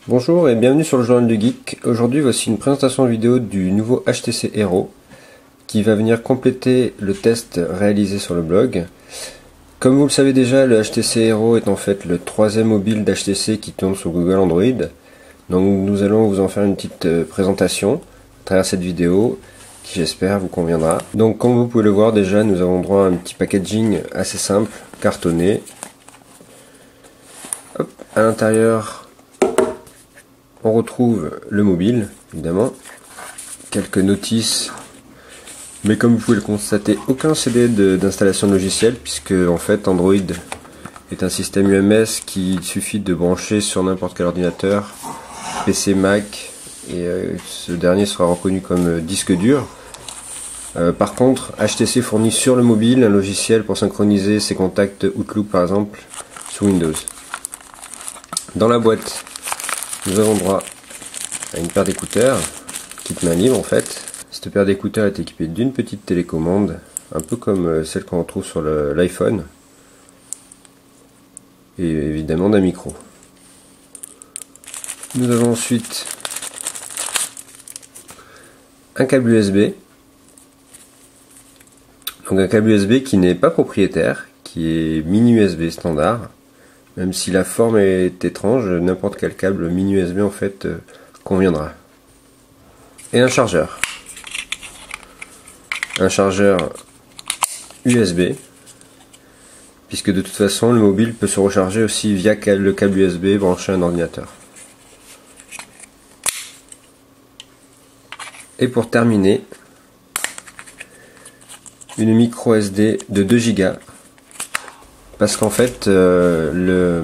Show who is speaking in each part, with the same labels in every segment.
Speaker 1: Bonjour et bienvenue sur le journal du geek. Aujourd'hui voici une présentation vidéo du nouveau HTC Hero qui va venir compléter le test réalisé sur le blog. Comme vous le savez déjà, le HTC Hero est en fait le troisième mobile d'HTC qui tourne sur Google Android. Donc nous allons vous en faire une petite présentation à travers cette vidéo qui j'espère vous conviendra. Donc comme vous pouvez le voir déjà, nous avons droit à un petit packaging assez simple, cartonné. Hop, à l'intérieur on retrouve le mobile, évidemment, quelques notices, mais comme vous pouvez le constater, aucun CD d'installation de logiciel, puisque en fait Android est un système UMS qui suffit de brancher sur n'importe quel ordinateur, PC, Mac, et ce dernier sera reconnu comme disque dur. Par contre, HTC fournit sur le mobile un logiciel pour synchroniser ses contacts Outlook par exemple sous Windows. Dans la boîte, nous avons droit à une paire d'écouteurs, kit main libre en fait. Cette paire d'écouteurs est équipée d'une petite télécommande, un peu comme celle qu'on retrouve sur l'iPhone, et évidemment d'un micro. Nous avons ensuite un câble USB, donc un câble USB qui n'est pas propriétaire, qui est mini USB standard. Même si la forme est étrange, n'importe quel câble mini USB en fait conviendra. Et un chargeur. Un chargeur USB, puisque de toute façon le mobile peut se recharger aussi via le câble USB branché à un ordinateur. Et pour terminer, une micro SD de 2 Go. Parce qu'en fait, le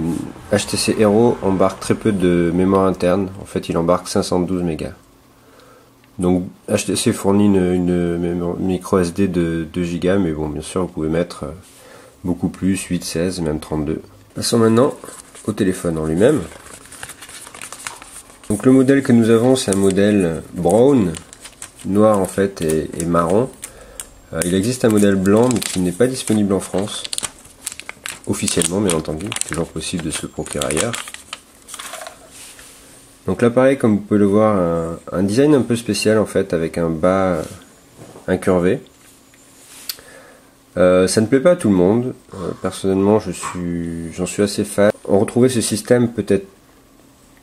Speaker 1: HTC Hero embarque très peu de mémoire interne. En fait, il embarque 512 mégas. Donc, HTC fournit une micro SD de 2 Go, mais bon, bien sûr, vous pouvez mettre beaucoup plus, 8, 16, même 32. Passons maintenant au téléphone en lui-même. Donc, le modèle que nous avons, c'est un modèle brown, noir en fait, et marron. Il existe un modèle blanc, mais qui n'est pas disponible en France. Officiellement bien entendu, toujours possible de se le procurer ailleurs. Donc l'appareil, comme vous pouvez le voir, un design un peu spécial en fait, avec un bas incurvé. Ça ne plaît pas à tout le monde. Personnellement j'en suis assez fan. On retrouvait ce système peut-être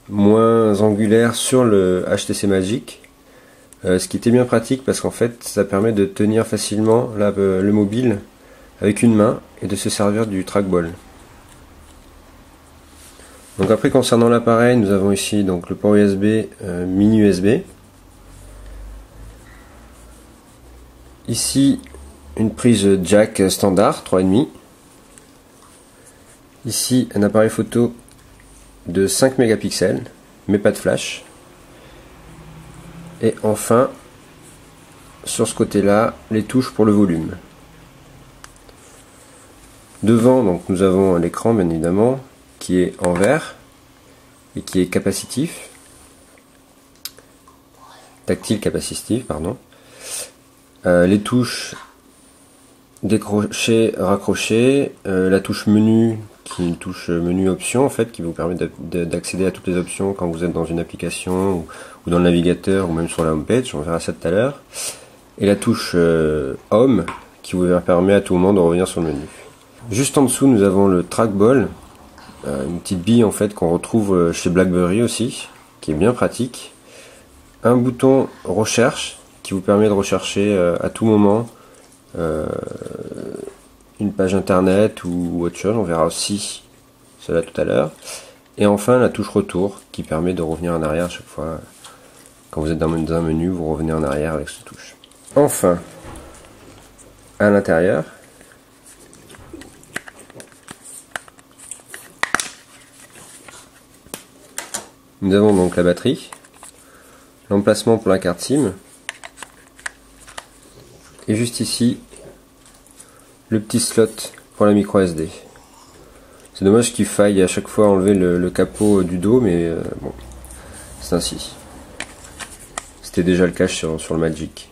Speaker 1: moins angulaire sur le HTC Magic, ce qui était bien pratique parce qu'en fait ça permet de tenir facilement le mobile avec une main et de se servir du trackball. Donc après, concernant l'appareil, nous avons ici donc le port USB mini USB. Ici une prise jack standard 3,5. Ici un appareil photo de 5 mégapixels mais pas de flash. Et enfin sur ce côté là les touches pour le volume. Devant, donc, nous avons l'écran bien évidemment qui est en vert et qui est capacitif, tactile capacitif, pardon. Les touches décrocher, raccrocher, la touche menu qui est une touche menu option en fait qui vous permet d'accéder à toutes les options quand vous êtes dans une application ou dans le navigateur ou même sur la home page, on verra ça tout à l'heure. Et la touche home qui vous permet à tout moment de revenir sur le menu. Juste en dessous, nous avons le trackball, une petite bille en fait qu'on retrouve chez BlackBerry aussi, qui est bien pratique. Un bouton recherche qui vous permet de rechercher à tout moment une page internet ou autre chose, on verra aussi cela tout à l'heure. Et enfin la touche retour qui permet de revenir en arrière à chaque fois. Quand vous êtes dans un menu, vous revenez en arrière avec cette touche. Enfin, à l'intérieur, nous avons donc la batterie, l'emplacement pour la carte SIM, et juste ici, le petit slot pour la micro SD. C'est dommage qu'il faille à chaque fois enlever le capot du dos, mais bon, c'est ainsi. C'était déjà le cas sur le Magic.